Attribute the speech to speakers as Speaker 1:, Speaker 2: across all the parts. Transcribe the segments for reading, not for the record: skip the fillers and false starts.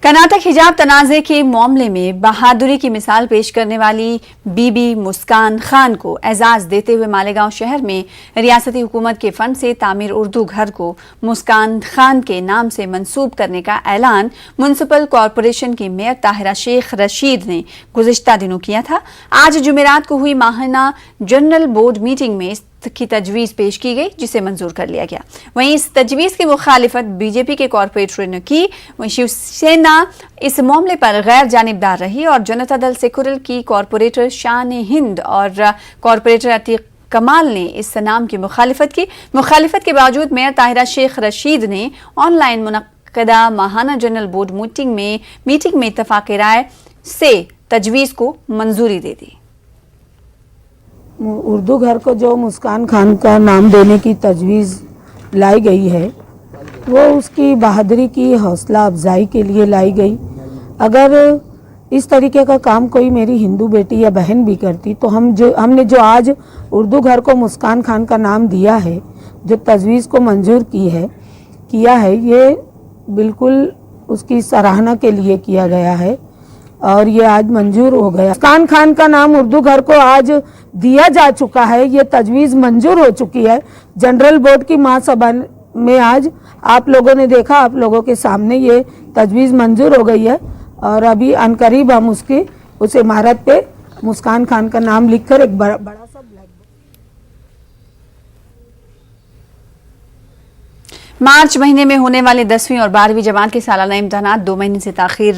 Speaker 1: कर्नाटक हिजाब तनाज़े के मामले में बहादुरी की मिसाल पेश करने वाली बीबी मुस्कान खान को एजाज देते हुए मालेगांव शहर में रियासती हुकूमत के फंड से तामीर उर्दू घर को मुस्कान खान के नाम से मंसूब करने का ऐलान म्युनिसिपल कॉरपोरेशन की मेयर ताहिरा शेख रशीद ने गुज़िश्ता दिनों किया था। आज जुमेरात को हुई माहिना जनरल बोर्ड मीटिंग में की तजवीज़ पेश की गई, जिसे मंजूर कर लिया गया। वहीं इस तजवीज़ की मुखालिफत बीजेपी के कॉरपोरेटरों ने की। वहीं शिवसेना इस मामले पर गैर जानिबदार रही और जनता दल सेकुलर की कॉरपोरेटर शान हिंद और कॉरपोरेटर अतीक कमाल ने इस नाम की मुखालिफत की। मुखालिफत के बावजूद मेयर ताहिरा शेख रशीद ने ऑनलाइन मुनक्कदा माहाना जनरल बोर्ड मीटिंग में इत्तफाक़ राय से तजवीज़ को मंजूरी दे दी।
Speaker 2: उर्दू घर को जो मुस्कान खान का नाम देने की तजवीज़ लाई गई है वो उसकी बहादुरी की हौसला अफजाई के लिए लाई गई। अगर इस तरीके का काम कोई मेरी हिंदू बेटी या बहन भी करती तो हमने जो आज उर्दू घर को मुस्कान खान का नाम दिया है, जो तजवीज़ को मंजूर किया है, ये बिल्कुल उसकी सराहना के लिए किया गया है और ये आज मंजूर हो गया। मुस्कान खान का नाम उर्दू घर को आज दिया जा चुका है, ये तजवीज़ मंजूर हो चुकी है जनरल बोर्ड की महासभा में। आज आप लोगों ने देखा, आप लोगों के सामने ये तजवीज़ मंजूर हो गई है और अभी अनकरीब हम उस इमारत पे मुस्कान खान का नाम लिखकर एक बड़ा सा ब्लैक
Speaker 1: मार्च महीने में होने वाले 10वीं और 12वीं जमात के सालाना इम्तहानात 2 महीने से ताखीर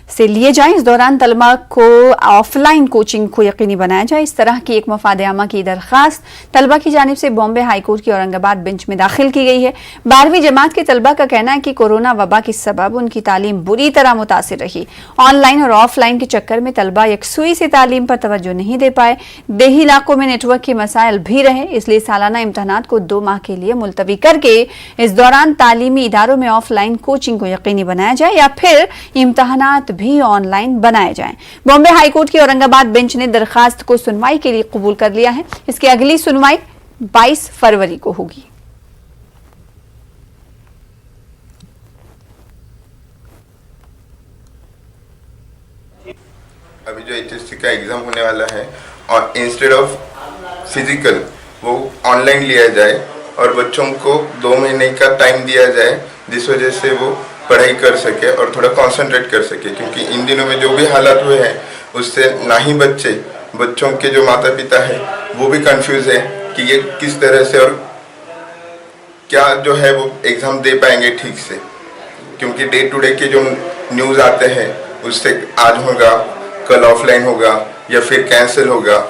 Speaker 1: से लिए जाएं। इस दौरान तलबा को ऑफलाइन कोचिंग को यकीनी बनाया जाए। इस तरह की एक मफाद आमा की दरख्वास्त तलबा की जानिब से बॉम्बे हाई कोर्ट की औरंगाबाद बेंच में दाखिल की गई है। 12वीं जमात के तलबा का कहना है कि कोरोना वबा के सबब उनकी तालीम बुरी तरह मुतासिर रही। ऑनलाइन और ऑफलाइन के चक्कर में तलबा यकसुई से तालीम पर तवज्जो नहीं दे पाए। देही इलाकों में नेटवर्क के मसाइल भी रहे, इसलिए सालाना इम्तहानात को 2 माह के लिए मुलतवी करके इस दौरान तालीमी इदारों में ऑफलाइन कोचिंग को यकीनी बनाया जाए या फिर इम्तहानात भी ऑनलाइन बनाए जाएं। बॉम्बे हाई कोर्ट की औरंगाबाद बेंच ने दरखास्त को सुनवाई के लिए कबूल कर लिया है। इसकी अगली सुनवाई 22 फरवरी को होगी।
Speaker 3: अभी जो HSC का एग्जाम होने वाला है और इंस्टेड ऑफ फिजिकल वो ऑनलाइन लिया जाए और बच्चों को 2 महीने का टाइम दिया जाए, जिस वजह से वो पढ़ाई कर सके और थोड़ा कंसंट्रेट कर सके। क्योंकि इन दिनों में जो भी हालात हुए हैं उससे ना ही बच्चों के जो माता पिता है वो भी कंफ्यूज है कि ये किस तरह से और क्या जो है वो एग्ज़ाम दे पाएंगे ठीक से। क्योंकि डे टू डे के जो न्यूज़ आते हैं उससे आज होगा, कल ऑफलाइन होगा या फिर कैंसिल होगा,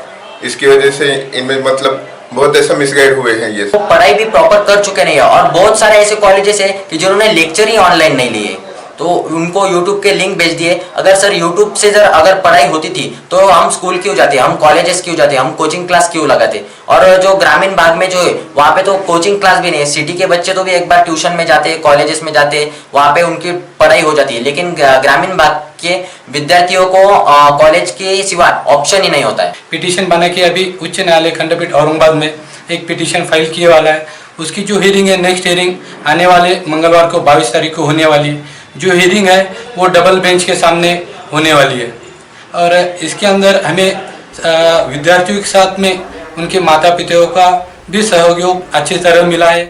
Speaker 3: इसकी वजह से इनमें मतलब बहुत ऐसा मिसगाइड हुए हैं। ये
Speaker 4: पढ़ाई भी प्रॉपर कर चुके नहीं है और बहुत सारे ऐसे कॉलेजेस है कि जिन्होंने लेक्चर ही ऑनलाइन नहीं लिए, तो उनको यूट्यूब के लिंक भेज दिए। अगर सर यूट्यूब से अगर पढ़ाई होती थी तो हम स्कूल क्यों जाते, हम कॉलेजेस क्यों जाते, हम कोचिंग क्लास क्यों लगाते। और जो ग्रामीण भाग में जो है वहाँ पे तो कोचिंग क्लास भी नहीं है। सिटी के बच्चे तो भी एक बार ट्यूशन में जाते, कॉलेजेस में जाते, वहाँ पे उनकी पढ़ाई हो जाती है। लेकिन ग्रामीण भाग के विद्यार्थियों को कॉलेज के सिवा ऑप्शन ही नहीं होता है।
Speaker 5: पिटीशन बना के अभी उच्च न्यायालय खंडपीठ औरंगाबाद में एक पिटीशन फाइल किए वाला है। उसकी जो हियरिंग है, नेक्स्ट हियरिंग आने वाले मंगलवार को 22 तारीख को होने वाली है। जो हियरिंग है वो डबल बेंच के सामने होने वाली है और इसके अंदर हमें विद्यार्थियों के साथ में उनके माता पिता का भी सहयोग अच्छी तरह मिला है।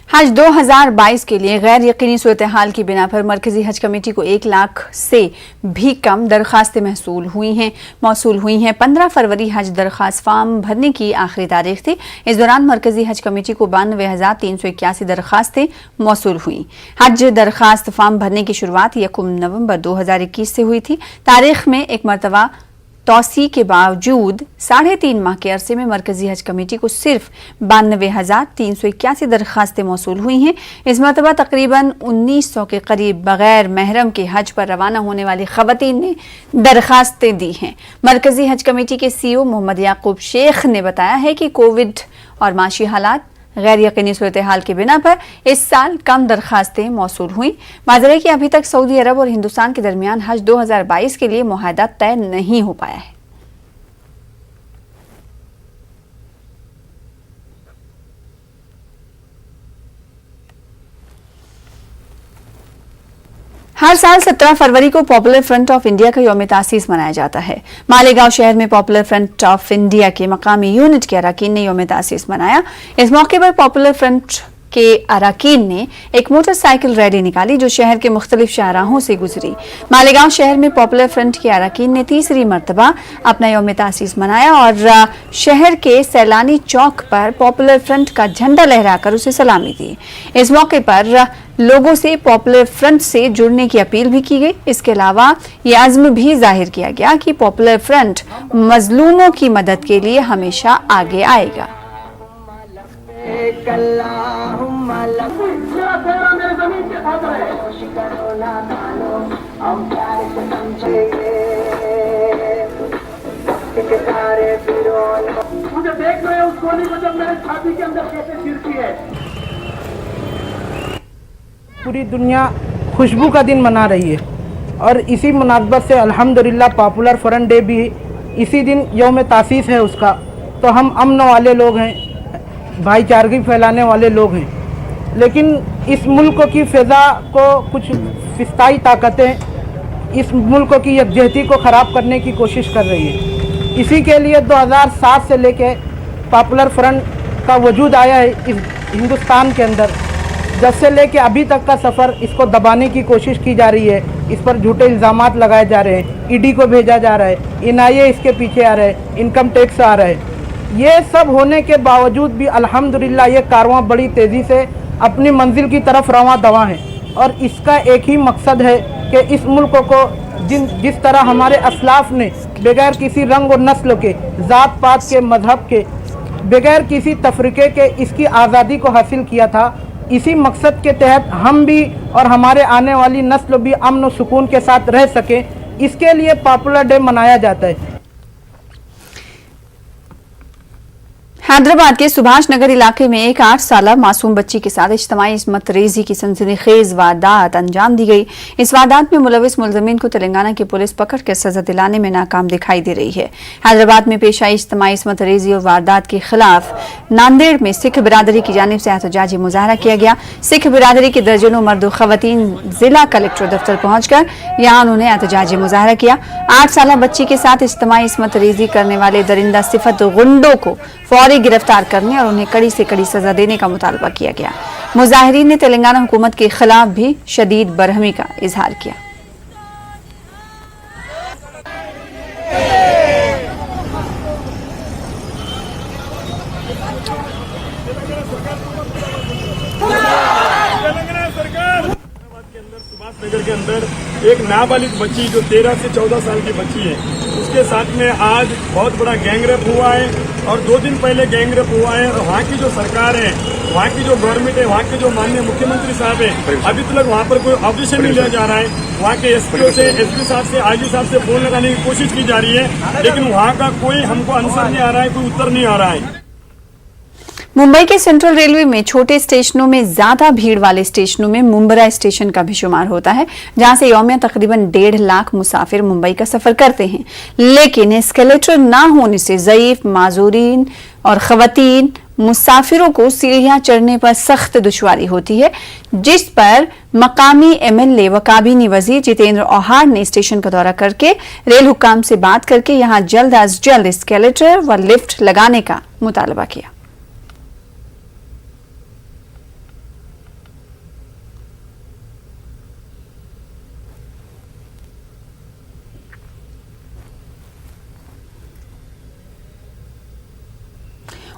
Speaker 1: हज 2022 के लिए गैर यकीनी सूरत हाल की बिना पर मरकजी हज कमेटी को 1 लाख से भी कम दरखास्तें मौसूल हुई हैं। 15 फरवरी हज दरखास्त फॉर्म भरने की आखिरी तारीख थी। इस दौरान मरकजी हज कमेटी को 92,381 दरखास्तें मौसूल हुई। हज दरखास्त फॉर्म भरने की शुरुआत 1 नवंबर 2021 से हुई थी। तारीख में एक मरतबा तौसी के बावजूद 3.5 माह के अरसे में मरकजी हज कमेटी को सिर्फ 92,381 दरखास्तें मौसूल हुई हैं। इस मरतबा तकरीबन 1900 के करीब बगैर महरम के हज पर रवाना होने वाली खवातीन ने दरखास्तें दी हैं। मरकजी हज कमेटी के CEO मोहम्मद याकूब शेख ने बताया है कि कोविड और माशी हालात गैर यकीनी सूरत हाल के बिना पर इस साल कम दरखास्तें मौसूल हुई। माजरा है कि अभी तक सऊदी अरब और हिंदुस्तान के दरमियान हज 2022 के लिए मुआहदा तय नहीं हो पाया है। हर साल 17 फरवरी को पॉपुलर फ्रंट ऑफ इंडिया का यौम तासीस मनाया जाता है। मालेगांव शहर में पॉपुलर फ्रंट ऑफ इंडिया के मकामी यूनिट के अरकान ने यौम तासीस मनाया। इस मौके पर पॉपुलर फ्रंट के अरकान ने एक मोटरसाइकिल रैली निकाली जो शहर के मुख्तलिफ शाहराहों से गुजरी। मालेगांव शहर में पॉपुलर फ्रंट के अरकान ने तीसरी मरतबा अपना यौम तासीस मनाया और शहर के सैलानी चौक पर पॉपुलर फ्रंट का झंडा लहराकर उसे सलामी दी। इस मौके पर लोगों से पॉपुलर फ्रंट से जुड़ने की अपील भी की गई। इसके अलावा ये अज़्म भी जाहिर किया गया कि पॉपुलर फ्रंट मजलूमों की मदद के लिए हमेशा आगे आएगा।
Speaker 6: मुझे देख रहे हैं उस गोली को जब मेरे छाती के अंदर कैसे गिरती है।
Speaker 7: पूरी दुनिया खुशबू का दिन मना रही है और इसी मुनासबत से अल्हम्दुलिल्लाह पॉपुलर फ्रंट डे भी इसी दिन यौम तासीस है उसका। तो हम अमन वाले लोग हैं, भाईचारगी फैलाने वाले लोग हैं, लेकिन इस मुल्क की फ़िज़ा को कुछ फिस्ताई ताकतें इस मुल्क की यकजहती को ख़राब करने की कोशिश कर रही है। इसी के लिए 2007 से लेके पॉपुलर फ्रंट का वजूद आया है इस हिंदुस्तान के अंदर। जब से लेके अभी तक का सफ़र इसको दबाने की कोशिश की जा रही है, इस पर झूठे इल्ज़ामात लगाए जा रहे हैं, ईडी को भेजा जा रहा है, NIA इसके पीछे आ रहा है, इनकम टैक्स आ रहा है। ये सब होने के बावजूद भी अल्हम्दुलिल्लाह ये कारवां बड़ी तेज़ी से अपनी मंजिल की तरफ रवां दवा है और इसका एक ही मकसद है कि इस मुल्क को जिस तरह हमारे असलाफ ने बगैर किसी रंग और नस्ल के, ज़ात पात के, मजहब के, बगैर किसी तफरीक़े के इसकी आज़ादी को हासिल किया था, इसी मकसद के तहत हम भी और हमारे आने वाली नस्ल भी अमन और सुकून के साथ रह सके, इसके लिए पॉपुलर डे मनाया जाता है।
Speaker 1: हैदराबाद के सुभाष नगर इलाके में एक 8 साला मासूम बच्ची के साथ इज्तिमाई इस्मत रेजी की सनसनीखेज वारदात अंजाम दी गई। इस वारदात में मुलविस मुलजमीन को तेलंगाना की पुलिस पकड़ कर सजा दिलाने में नाकाम दिखाई दे रही है। हैदराबाद में पेश आई इज्तिमाई इस्मत रेजी और वारदात के खिलाफ नांदेड़ में सिख बिरादरी की जानिब से एहतजाजी मुजाहरा किया गया। सिख बिरादरी के दर्जनों मर्द खवातीन जिला कलेक्टर दफ्तर पहुंचकर यहाँ उन्होंने एहतजाजी मुजाहरा किया। 8 साला बच्ची के साथ इज्तिमाई इस्मत रेजी करने वाले दरिंदा सिफत गुंडों को फौरी गिरफ्तार करने और उन्हें कड़ी से कड़ी सजा देने का मुतालबा किया गया। मुजाहिरीन ने तेलंगाना हुकूमत के खिलाफ भी शदीद बरहमी का इजहार किया।
Speaker 6: नगर के अंदर एक नाबालिग बच्ची जो 13 से 14 साल की बच्ची है, उसके साथ में आज बहुत बड़ा गैंगरेप हुआ है और 2 दिन पहले गैंगरेप हुआ है। और वहाँ की जो सरकार है, वहाँ की जो गवर्नमेंट है, वहाँ के जो माननीय मुख्यमंत्री साहब है, अभी तक वहाँ पर कोई ऑब्जेक्शन नहीं लिया जा रहा है। वहाँ के एसपीओ से, एसपी साहब से, आईजी साहब से फोन लगाने की कोशिश की जा रही है, लेकिन वहाँ का कोई हमको आंसर नहीं आ रहा है, कोई उत्तर नहीं आ रहा है।
Speaker 1: मुंबई के सेंट्रल रेलवे में छोटे स्टेशनों में ज्यादा भीड़ वाले स्टेशनों में मुंब्रा स्टेशन का भी शुमार होता है, जहां से यौमिया तकरीबन 1.5 लाख मुसाफिर मुंबई का सफर करते हैं। लेकिन एस्केलेटर ना होने से ज़ईफ, माजूरीन और खवातीन मुसाफिरों को सीढ़ियां चढ़ने पर सख्त दुश्वारी होती है, जिस पर मकामी MLA व काबीनी वजीर जितेंद्र औहार ने स्टेशन का दौरा करके रेल हुक्काम से बात करके यहां जल्द अज जल्द एस्केलेटर व लिफ्ट लगाने का मुतालबा किया।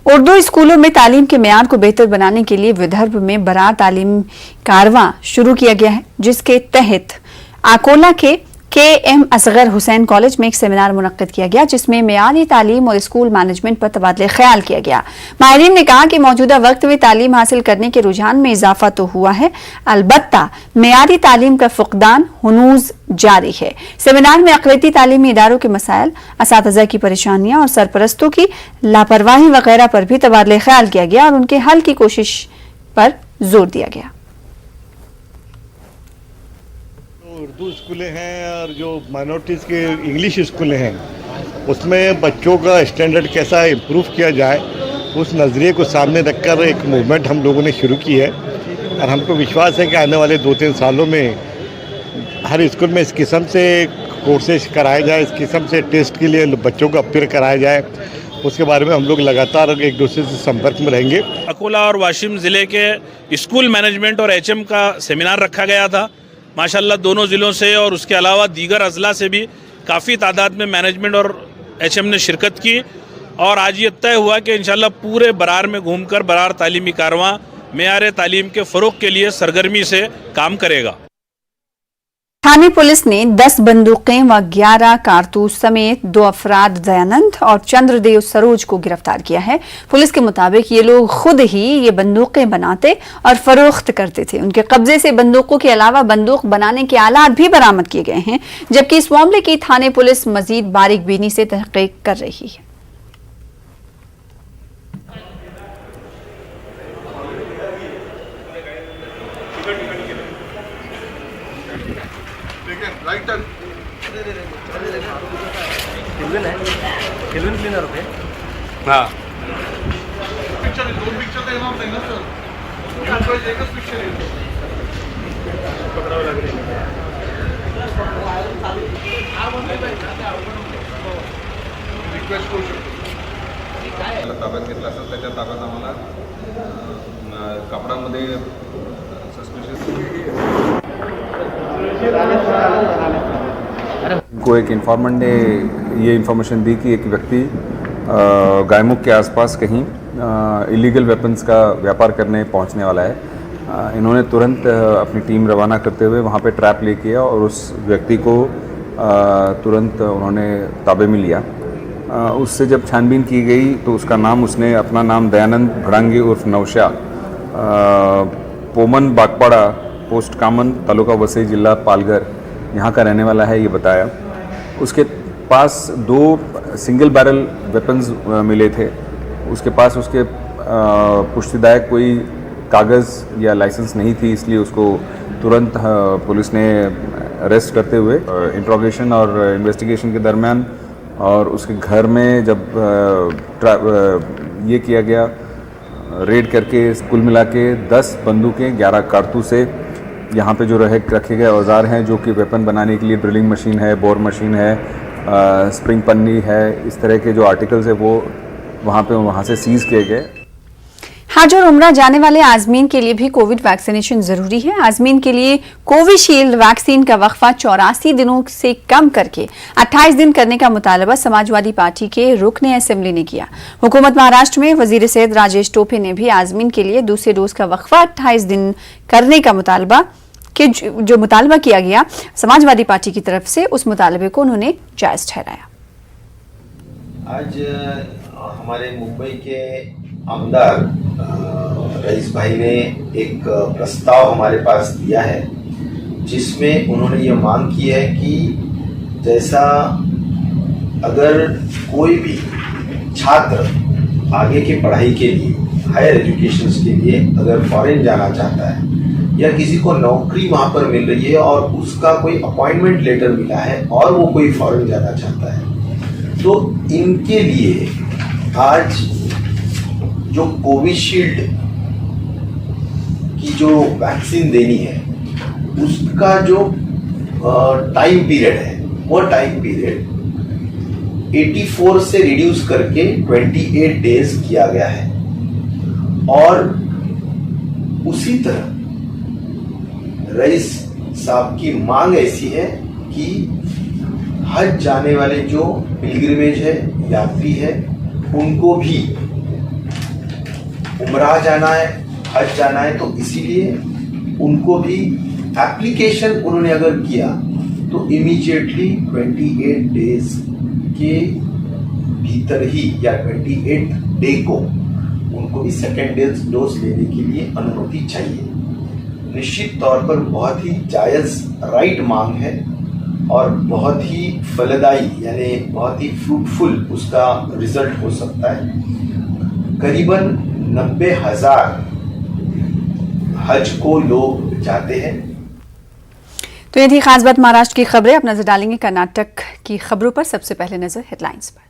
Speaker 1: उर्दू स्कूलों में तालीम के मेयार को बेहतर बनाने के लिए विदर्भ में बरार तालीम कारवां शुरू किया गया है, जिसके तहत आकोला के KM असगर हुसैन कॉलेज में एक सेमिनार मुनक्किद किया गया, जिसमें मेयारी तालीम और स्कूल मैनेजमेंट पर तबादले ख्याल किया गया। माहिरीन ने कहा कि मौजूदा वक्त में तालीम हासिल करने के रुझान में इजाफा तो हुआ है, अलबत्ता मेयारी तालीम का फुकदान हुनूज जारी है। सेमिनार में अक़लियती तालीमी इदारों के मसाइल, असातिज़ा की परेशानियां और सरपरस्तों की लापरवाही वगैरह पर भी तबादले ख्याल किया गया और उनके हल की कोशिश पर जोर दिया गया।
Speaker 8: उर्दू स्कूलें हैं और जो माइनॉरिटीज़ के इंग्लिश स्कूलें हैं, उसमें बच्चों का स्टैंडर्ड कैसा इम्प्रूव किया जाए, उस नज़रिए को सामने रखकर एक मूवमेंट हम लोगों ने शुरू की है। और हमको विश्वास है कि आने वाले 2-3 सालों में हर स्कूल में इस किस्म से कोर्सेज कराए जाए, इस किस्म से टेस्ट के लिए बच्चों को अपेयर कराया जाए, उसके बारे में हम लोग लगातार एक दूसरे से संपर्क में रहेंगे।
Speaker 6: अकोला और वाशिम ज़िले के स्कूल मैनेजमेंट और एचएम का सेमिनार रखा गया था। माशाल्लाह दोनों ज़िलों से और उसके अलावा दीगर अजला से भी काफ़ी तादाद में मैनेजमेंट और एचएम ने शिरकत की और आज ये तय हुआ कि इंशाल्लाह पूरे बरार में घूमकर बरार तालीमी कारवां मेयार तालीम के फ़रोग के लिए सरगर्मी से काम करेगा।
Speaker 1: थाने पुलिस ने 10 बंदूकें व 11 कारतूस समेत 2 अफराद दयानंद और चंद्रदेव सरोज को गिरफ्तार किया है। पुलिस के मुताबिक ये लोग खुद ही ये बंदूकें बनाते और फरोख्त करते थे। उनके कब्जे से बंदूकों के अलावा बंदूक बनाने के आलात भी बरामद किए गए हैं, जबकि इस मामले की थाने पुलिस मजीद बारीक बीनी से तहकीक कर रही है।
Speaker 5: हाँ
Speaker 9: ताब्यात घेतला असता त्याच्या ताब्यात आम्हाला कपड्यामध्ये को एक इन्फॉर्मेंट ने ये इन्फॉर्मेशन दी कि एक व्यक्ति गायमुख के आसपास कहीं इलीगल वेपन्स का व्यापार करने पहुंचने वाला है। इन्होंने तुरंत अपनी टीम रवाना करते हुए वहां पे ट्रैप ले किया और उस व्यक्ति को तुरंत उन्होंने ताबे में लिया। उससे जब छानबीन की गई तो उसका नाम, उसने अपना नाम दयानंद भड़ांगी उर्फ नौशा, पोमन बागपाड़ा, पोस्ट कामन, तालुका वसई, जिला पालघर, यहाँ का रहने वाला है, ये बताया। उसके पास 2 सिंगल बैरल वेपन्स मिले थे। उसके पास उसके पुष्टिदायक कोई कागज़ या लाइसेंस नहीं थी, इसलिए उसको तुरंत पुलिस ने अरेस्ट करते हुए इंट्रोगेशन और इन्वेस्टिगेशन के दरमियान और उसके घर में जब ये किया गया, रेड करके कुल मिला के 10 बंदूकें, 11 कारतूसे, यहाँ पे जो रखे गए औजार हैं जो कि वेपन बनाने के लिए ड्रिलिंग मशीन है, बोर मशीन है, स्प्रिंग पन्नी है, इस तरह के जो आर्टिकल्स है वो वहाँ से सीज किए गए।
Speaker 1: हज और उम्रा जाने वाले आजमीन के लिए भी कोविड वैक्सीनेशन जरूरी है। आजमीन के लिए कोविशील्ड वैक्सीन का वक्फा 84 दिनों से कम करके 28 दिन करने का मुतालबा समाजवादी पार्टी के रुकने असेंबली ने किया। हुकूमत महाराष्ट्र में वजीर सेहत राजेश टोपे ने भी आजमीन के लिए दूसरे डोज का वक्फा 28 दिन करने का मुतालबा जो मुतालबा किया गया समाजवादी पार्टी की तरफ से, उस मुतालबे को उन्होंने जायज ठहराया।
Speaker 10: आज हमारे मुंबई के आमदार रईस भाई ने एक प्रस्ताव हमारे पास दिया है, जिसमें उन्होंने ये मांग की है कि जैसा अगर कोई भी छात्र आगे की पढ़ाई के लिए, हायर एजुकेशन के लिए अगर फॉरेन जाना चाहता है या किसी को नौकरी वहाँ पर मिल रही है और उसका कोई अपॉइंटमेंट लेटर मिला है और वो कोई फॉरेन जाना चाहता है, तो इनके लिए आज जो कोविशील्ड की जो वैक्सीन देनी है उसका जो टाइम पीरियड है, वो टाइम पीरियड 84 से रिड्यूस करके 28 डेज किया गया है। और उसी तरह रईस साहब की मांग ऐसी है कि हज जाने वाले जो पिलग्रिमेज है, यात्री है, उनको भी उमराह जाना है, हज जाना है, तो इसीलिए उनको भी एप्लीकेशन उन्होंने अगर किया तो इमीडिएटली 28 डेज के भीतर ही या 28 डे को उनको भी सेकेंड डोज लेने के लिए अनुमति चाहिए। निश्चित तौर पर बहुत ही जायज़ राइट मांग है और बहुत ही फलदायी यानी बहुत ही फ्रूटफुल उसका रिजल्ट हो सकता है। करीबन 90,000 हज को लोग जाते हैं।
Speaker 1: तो ये थी खास बात महाराष्ट्र की खबरें। अब नजर डालेंगे कर्नाटक की खबरों पर। सबसे पहले नजर हेडलाइंस पर।